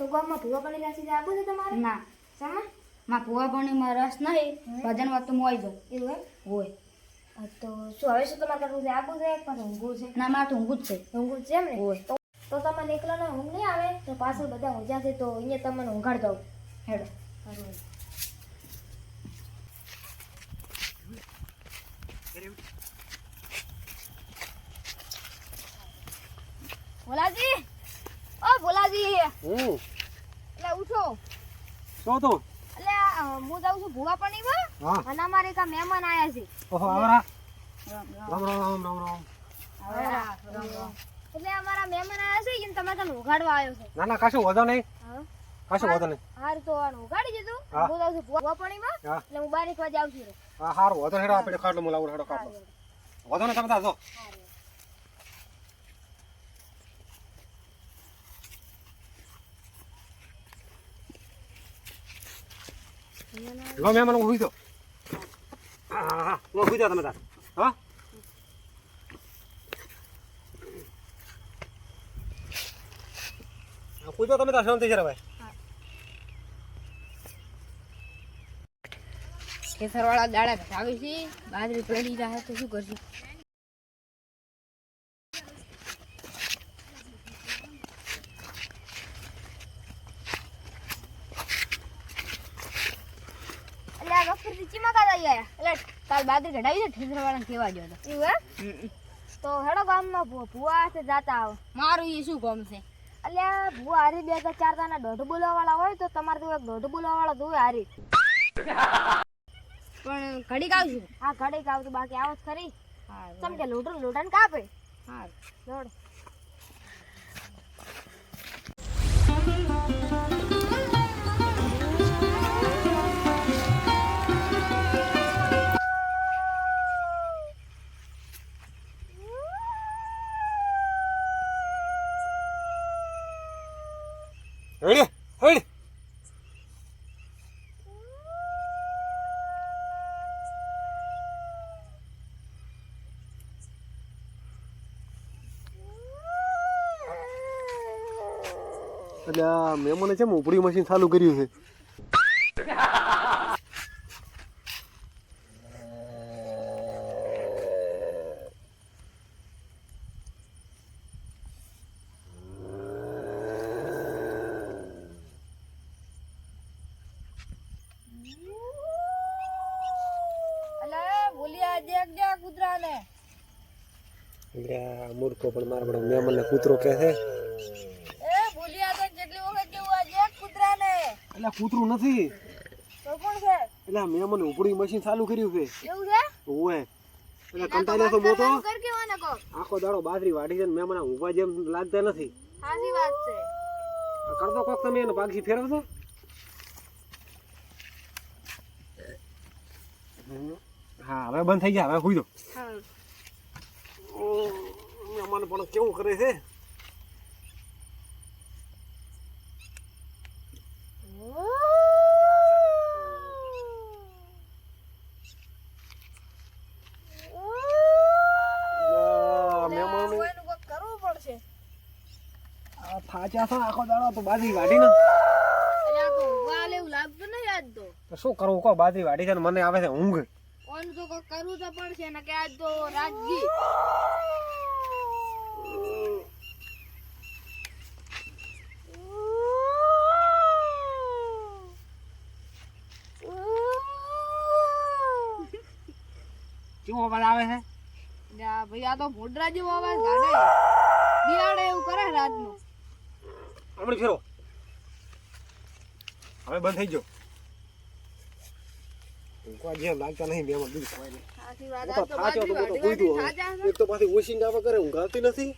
તો ગામમાં ભૂવા પાણી રાસી આવું છે તમારે? ના સામા માં ભૂવા પાણીમાં રસ નહીં, ભજન વાત તો મોઈ જાઉં એવું હે? હોય. તો શું હવે શું તમારે કરવું છે? આવું છે પણ ઊંઘવું છે? ના મારે તો ઊંઘું જ છે. ઊંઘવું જ છે એમ ને? હોય. તો તમને એકલાને ઊંઘ નહીં આવે તો પાછળ બધા ઊંઘ્યા છે તો અહીંયા તમને ઊંઘાડ દઉં. હેડો. ભોલાજી, ઓ ભોલાજી, એટલે ઉઠો. શું તો? એટલે હું જાઉં છું ભૂવા પાણીમાં હા. અને અમારે એક મહેમાન આયા છે. ઓહો આવરા. રામ રામ. રામ રામ રામ રામ. એટલે અમારા મહેમાન આયા છે કે તમે તને ઉઘાડવા આવ્યો છે. ના ના કશું વાંધો નહીં. હા. કશું વાંધો નહીં. હાર તો આને ઉઘાડી દીધું. હા. હું જાઉં છું ભૂવા પાણીમાં હા. એટલે હું 12 વાગે આવતી રહું. હા હારું વાંધો નહીં. આપણે ખાટલો મુલાવું હેડો ખાટલો. વાંધો નહીં તમે તાર જો. લો મેં મને હુઈ દો. હા હા લો હુઈ દો તમે તાર. હા હુઈ દો તમે તાર શાંતિ છે રે ભાઈ. ખેતરવાળા દાડા ઘટાવે છે, બાજરી પડી જાય તો શું કરશું? એટલે આ વખતે ચીમા કાઢા આયા. એટલે કાલ બાજરી ઘટાવી છે, ખેતરવાળાને કહેવા ગયો હતો. એવું હે? તો હેડો ગામમાં ભૂવા હાથે જાતા આવો. મારું એ શું કામ છે? એટલે આ ભૂવા હારી 2 કે 4 દાના દોઢ બોલવા વાળા હોય તો તમારે તો એક દોઢ બોલવા વાળા જોવે હારી. પણ ઘડીક આવશું. હા ઘડીક આવતું બાકી આવો જ ખરી. હા ચમ કે લોટાને કાપે. હા. દોડ. હેડ હેડ. એટલે આ મહેમાને છે ઉપડી મશીન ચાલુ કર્યું છે. કૂતરાને એટલે મૂર્ખો પણ મારા બધા મહેમાનને કૂતરો કહે છે. એ ભૂલિયા તો જેટલી વખત જેવું આજે કૂતરાને. એટલે કૂતરું નથી. તો કોણ છે? એટલે આ મહેમાને ઉપડી મશીન ચાલુ કર્યું છે. એવું છે? ઓય એટલે કંટાળ્યો તો મોટો કર કેવાને કો. આખો દાડો બાજરી વાઢી છે ને મહેમાન ઊભા જેમ લાગતા નથી. સાચી વાત છે. કરતો કોક તમે એનો પાગી ફેરવશો. હા હવે બંધ થઈ ગયા. હવે હુઈ દો. મહેમાન પણ કેવું કરે છે. કરવું પડશે. થાચા છે આખો દાડો તો બાજરી વાઢી ને એવું લાગતું નહીં આજ તો. શું કરવું કહો. બાજરી વાઢી છે ને મને આવે છે ઊંઘ. ઓન તો કરવું તો પડશે ને કે આજ તો રાજગી. કેવો અવાજ આવે છે? ભાઈ આ તો ભોડરા જેવો અવાજ કાઢે. બિયાડે એવું કરે રાતનું. હમણાં ફેરો. હવે બંધ થઈ ગયો. ઊંઘવા જેમ લાગતા નહીં બેમાં બીજું ખવાય નહીં. સાચી વાત. હું તો થાચો તો મોટો કૂદું હવે. એક તો પાછી ઓશિંગ આવે કરે ઊંઘાતી નથી.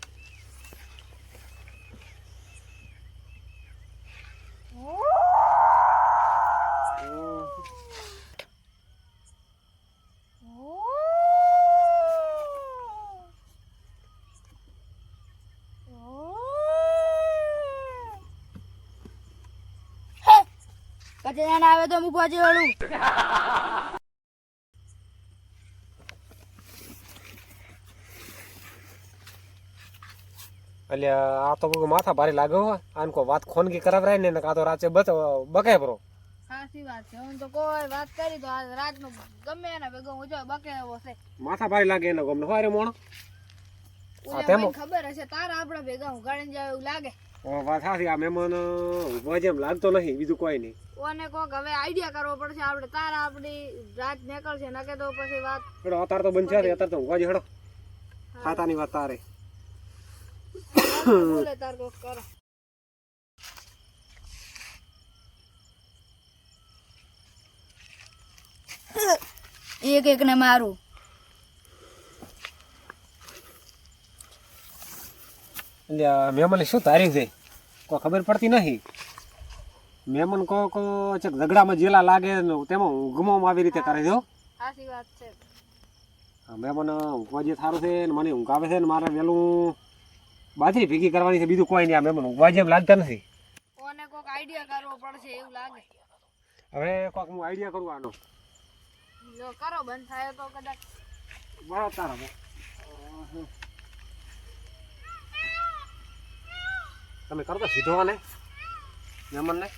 કચરા ના આવે તો હું પહોંચી વળું. એટલે આ તો કોઈ માથા ભારે લાગે હો આને કોઈ વાત ખોનગી કરાવરાય ને કાં તો રાતે બકાય બરો સાચી વાત છે. હું તો કોઈ વાત કરી તો આજ રાતનું ગમે એના ભેગો હું જો બકે એવો છે. માથા ભારે લાગે એનો ગમને હોય રે મોણો ઓલા મને ખબર હશે તારા આપણા ભેગા હું ગાડીને જાય એવું લાગે. વાત સાચી આ મહેમાન ઉભા જેમ લાગતો નહીં બીજું કોઈ નહીં. ઓને કોક હવે આઈડિયા કરવો પડશે આપણે તારા આપણી રાત નીકળશે નકે તો પછી વાત હેડો અત્યારે તો બનશે અત્યારે તો ઉભા જ હેડો ખાતાની વાત તારે બોલે તાર કોક કરો. એક એક ને મારું એટલે મહેમાન શું તારીખ છે કોઈ ખબર પડતી નહીં. મહેમાન કો ઝઘડામાં જેલા લાગે ને તેમાં ઊંઘમાં આવી રીતે કરે છે હો. સાચી વાત છે. મહેમાન ઊંઘવા જે સારું છે ને મને ઊંઘ આવે છે ને મારે વહેલું બાજરી ભેગી કરવાની છે બીજું કોઈ નહીં. આ મહેમાન ઊંઘવા જેમ લાગતા નથી. ઓને કોક આઈડિયા કરવો પડશે એવું લાગે. હવે કોક હું આઈડિયા કરું આનો જો કરો બંધ થાય તો કદાચ બરાબર તારા તમે કરો તો સીધો ને મહેમાનને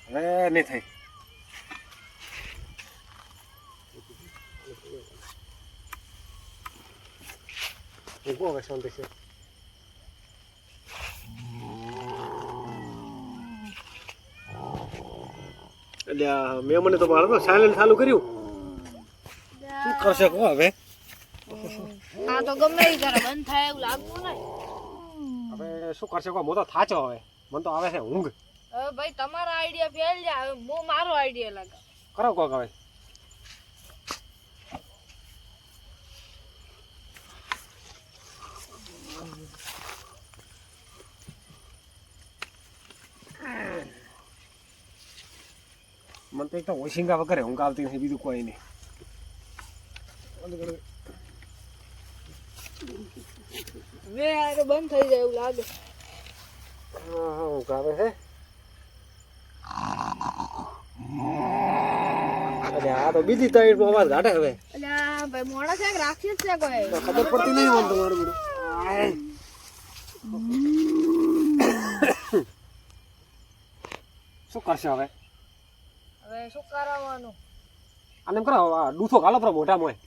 હવે નહીં થાય. ઊભો હવે શાંતિ છે. એટલે મેં મને તો મારે તો સાયલેન્ટ ચાલુ કર્યું શું કરશે કહો હવે. આ તો ગમે ઈ કરે બંધ થાય એવું લાગતું નહીં. હવે શું કરશે કહો હું તો થાચો હવે મને તો આવે છે ઊંઘ. હવે ભાઈ તમારા આઈડિયા ફેલ જાય હવે હું મારો આઈડિયા લગાવ. કરો કોક હવે. મને તો એક તો ઓશિંગા વગર ઊંઘ આવતી નથી બીજું કોઈ નહીં. વે આ બંધ થઈ જાય એવું લાગે. હા ઊંઘ આવે છે. અરે આ તો બીજી તારીખ અવાજ કાઢે હવે. એટલે આ ભાઈ મોડા છે કે રાક્ષસ છે કોઈ ખબર પડતી નહીં મને તમારું બધું. શું કરશે હવે. હવે શું કરાવવાનું. આને એમ કરો ડૂથો ગાલો પર મોઢા મોય.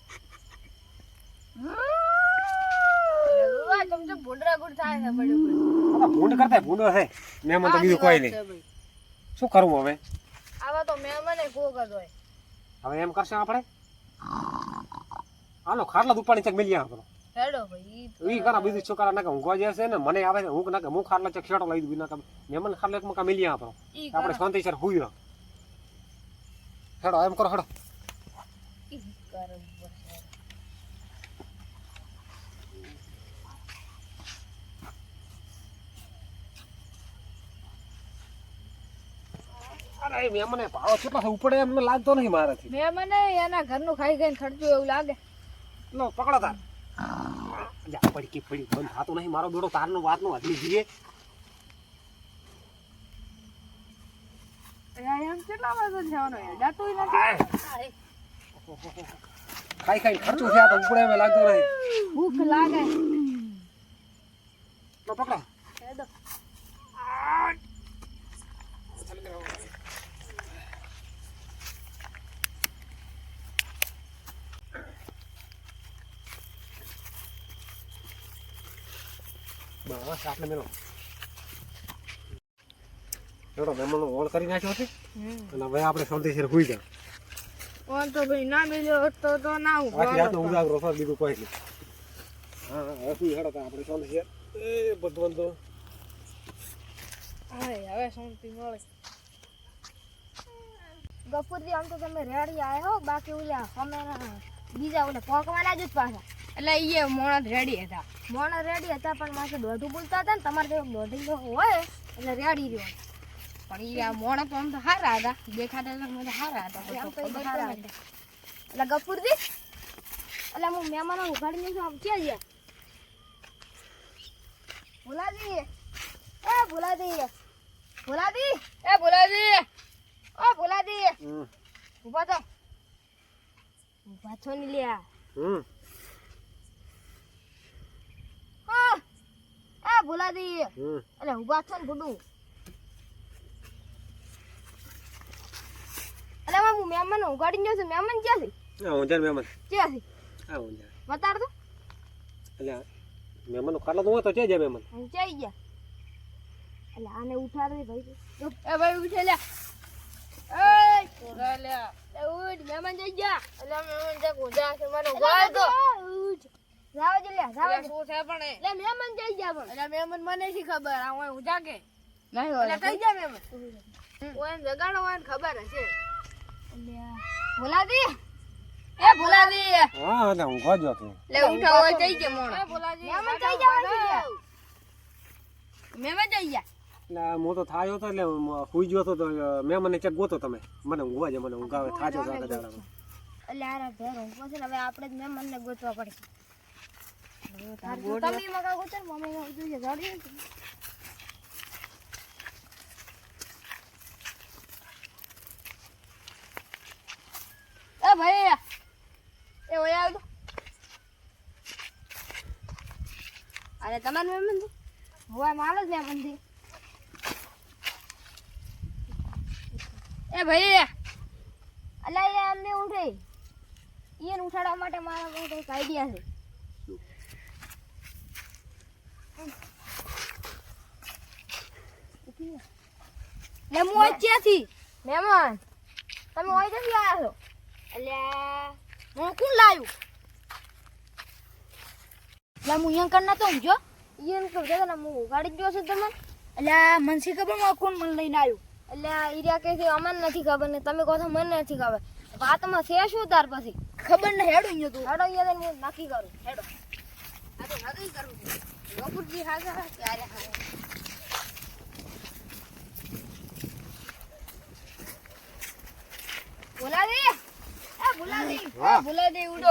ચમચમ ભૂંડરા ગુડ થાય છે પડ્યું ભૂંડ કરતા ભૂંડો છે મહેમાન તો બીજું કોઈ નહીં. શું કરવું હવે. આવા તો મહેમાને કોક જ હોય. હવે એમ કરશે આપણે હાલો ખાટલા દુપાણી ચક મેલી આપણો હેડો ભાઈ ઈ કરા બીજું છોકરા નાકે ઊંઘવા જશે ને મને આવે છે હું નાકે હું ખાટલા ચક શેડો લઈ દઉં નાકે મહેમાન ખાટલા એક મકા મેલી આપણો આપણે શાંતિ સર હુઈ રહો. હેડો એમ કરો હેડો. અરે મહેમાને પાડો કેટલો ઉપડે એમને લાગતો નહીં મારાથી. મહેમાને એના ઘરનું ખાઈ ખાઈને ખર્ચું એવું લાગે. લો પકડો તાર જા પડી બંધ થાતો નહીં મારો બેડો તારનો વાતનો હજી જીએ. એમ કેટલા વાગે જવાનો હેડાતું નથી. ખાઈ ખાઈ ખર્ચો થયા તો ઉપડે એમ લાગતો નહીં. ભૂખ લાગે. લો પકડો હેડો બસ આટલે મેલો એવડો મહેમાનનો હોળ કરી નાખ્યો છે અને હવે આપણે શાંતિથી સુઈ જાવ. ઓન તો ભાઈ ના મિલ્યો તો ના હું આખી રાતનો ઉજાગરો ફર બીજું કોઈ નહીં. હા હવે સુઈ હેડો તો આપણે શાંતિથી એ બધું તો હવે શાંતિ મળે. ગફુરજી આમ તો તમે રેડી આવ્યા હો બાકી ઓલા અમે બીજા ઓલા પોકવાના જ પાછા. એટલે એ મોણા રેડી હતા. મોણા રેડી હતા પણ માથે દોઢું બોલતા હતા ને તમારે જેવું દોઢી હોય એટલે રેડી રહ્યો. પણ એ મોણા તો આમ તો સારા હતા દેખાતા તો મને સારા હતા. આમ તો એ સારા હતા. એટલે ગફુરજી એટલે હું મહેમાનો ઉઘાડીને છું આમ ક્યાં ગયા ભુલાજી એ ભુલાજી ભુલાજી એ ભુલાજી ઓ ભુલાજી ઉભા થો ને લ્યા ભુલાજી એટલે ઉભા છો ને ગુડુ એટલે હું મહેમાન ઉગાડી ગયો છું મહેમાન ક્યાં છે ઊંઝાર મહેમાન ક્યાં છે હા ઊંઝાર બતાડ દો એટલે મહેમાનનો ખાટલો તો હોય તો છે મહેમાન હું ચાઈ ગયા એટલે આને ઉઠાડે ભાઈ એ ભાઈ ઉઠે લે એ કોરા લે એ ઉઠ મહેમાન જઈ ગયા એટલે મહેમાન જે ગોજા છે મને ઉગાડ દો જાવ જ લે જાવ જ શું છે પણ એટલે મહેમાન જઈ ગયા પણ એટલે મહેમાન મને શી ખબર આ હું જાગે નહીં એટલે કઈ ગયા મહેમાન ઓય જગાડો હોય ખબર હશે ભુલાજી એ ભુલાજી હા એટલે ઊંઘવા જ હતો લે ઉઠા હોય જઈ ગયા મોણ એ ભુલાજી મહેમાન જઈ ગયા મહેમાન જઈ ગયા એટલે હું તો થાયો હતો એટલે સુઈ ગયો હતો તો મહેમાનને ચેક ગોતો તમે મને ઊંઘવા છે મને ઊંઘાવે થાજો છો આગળ દાડામાં એટલે આરા ઘેર ઊંઘો છે ને હવે આપણે જ મહેમાનને ગોતવા પડશે તમે મગા ગોતો ને મમ્મી ને ઉઠી છે જડી એ ભાઈ એ ઓય આવ અરે તમારું મહેમાન છે હોય મારો જ મહેમાન છે એ ભાઈ અલા એ અમને ઉઠે ઈયન ઉઠાડવા માટે મારા પાસે એક આઈડિયા છે લે હું ઓય ક્યાંથી મહેમાન તમે ઓય ક્યાંથી આવ્યા છો અલ્યા હું કોણ લાયું લે હું અહીંયા કર નતો જો ઈયન કહું છે ને હું ઉગાડી જ ગયો છું તમને અલ્યા મને શી ખબર માં કોણ મને લઈને આવ્યું એટલે ઈરિયા કહે છે અમને નથી ખબર ને તમે કહો છો મને નથી ખબર વાતમાં છે શું તાર પછી ખબર ને હેડું અહીંયા તું હેડો ઈયન હું નક્કી કરું હેડો આ તો નક્કી કરું છું લોપુરજી હાજર ત્યારે હાજર ભુલાજી એ ભુલાજી હા ભુલાજી ઉડો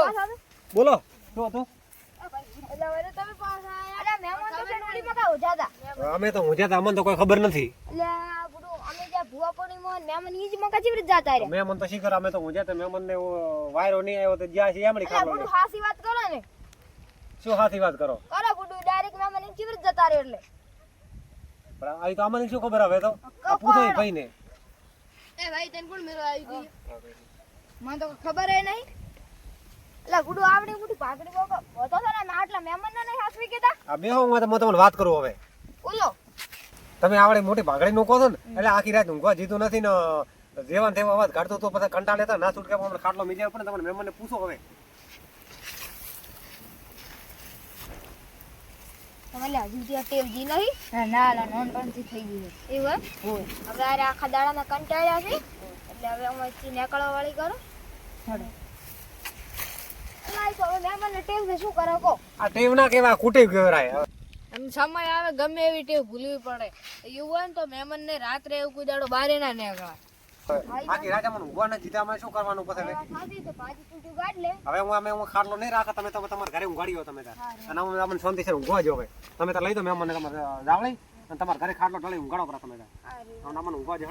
બોલો શું હતું એટલે વળી તમે પાછા આયા અરે મહેમાન તો ડોડી મકા ઉઠા હતા અમે તો ઊંઝા હતા અમને તો કોઈ ખબર નથી એટલે બધું અમે જ્યાં ભુવા પડી માં મહેમાન ઈ જ મકા ચીવરી જાતા રહ્યા મહેમાન તો શી કરે અમે તો ઊંઝા હતા મહેમાનને વાયરો નહીં આવ્યો તો જ્યાં છે એમડી એટલે ખાટલો બધું લે હાસી વાત કરો ને શું હાથી વાત કરો કરો બધું ડાયરેક્ટ મહેમાન ઈ ચીવરી જતા રહ્યો એટલે પણ આ તો અમને શું ખબર હવે તો આ પૂછો એ ભાઈને એ ભાઈ તને કોણ મેરો આવી ગયું મને તો ખબર હે નહીં એટલે ગુડુ આવડી ગુડુ ભાગડી બોકો હોતો છે ને આટલા મહેમાનને નહીં હાસવી કેતા આ બે હું તમને વાત કરું હવે બોલો તમે આવડે મોટી ભાગડી નું કહો છો ને એટલે આખી રાત ઊંઘવા જીતું નથી ને જેવા તેવા અવાજ કાઢતો તો પછી કંટાળ લેતા ના છૂટકે અમને ખાટલો મીજાવ પણ તમારે મહેમાનને પૂછો હવે તમે લે હજુ ત્યાં ટેવ જી નહીં ના ના નોનપણથી થઈ ગયું એવું હોય હવે આરે આખા દાડાના કંટાળ્યા છે એટલે હવે અમારથી નીકળવા વાળી કરો હેડો લાઈ તો હવે મહેમાનને ટેવ છે શું કરો કો આ ટેવ ના કેવા કુટેવ કહેવાય એમ સમય આવે ગમે એવી ટેવ ભૂલવી પડે એવું હોય ને તો મહેમાન ને રાત્રે એવું કોઈ દાડો બારે ના નીકળાય આખી રાત અમને ઊંઘવા નથી જીતા અમે શું કરવાનું પછી ખાધી તો ભાજી તું ગાડ લે હવે હું ખાટલો નહીં રાખા તમે તમારા ઘરે ઊંઘાડી ગયો તમે તાર અને અમને શાંતિ છે ઊંઘવા જો હવે તમે તાર લઈ દો મહેમાનને તમારે જાવળી અને તમારા ઘરે ખાટલો ઢળી ઊંઘાડો પર તમે તાર અમને ઊંઘવા જો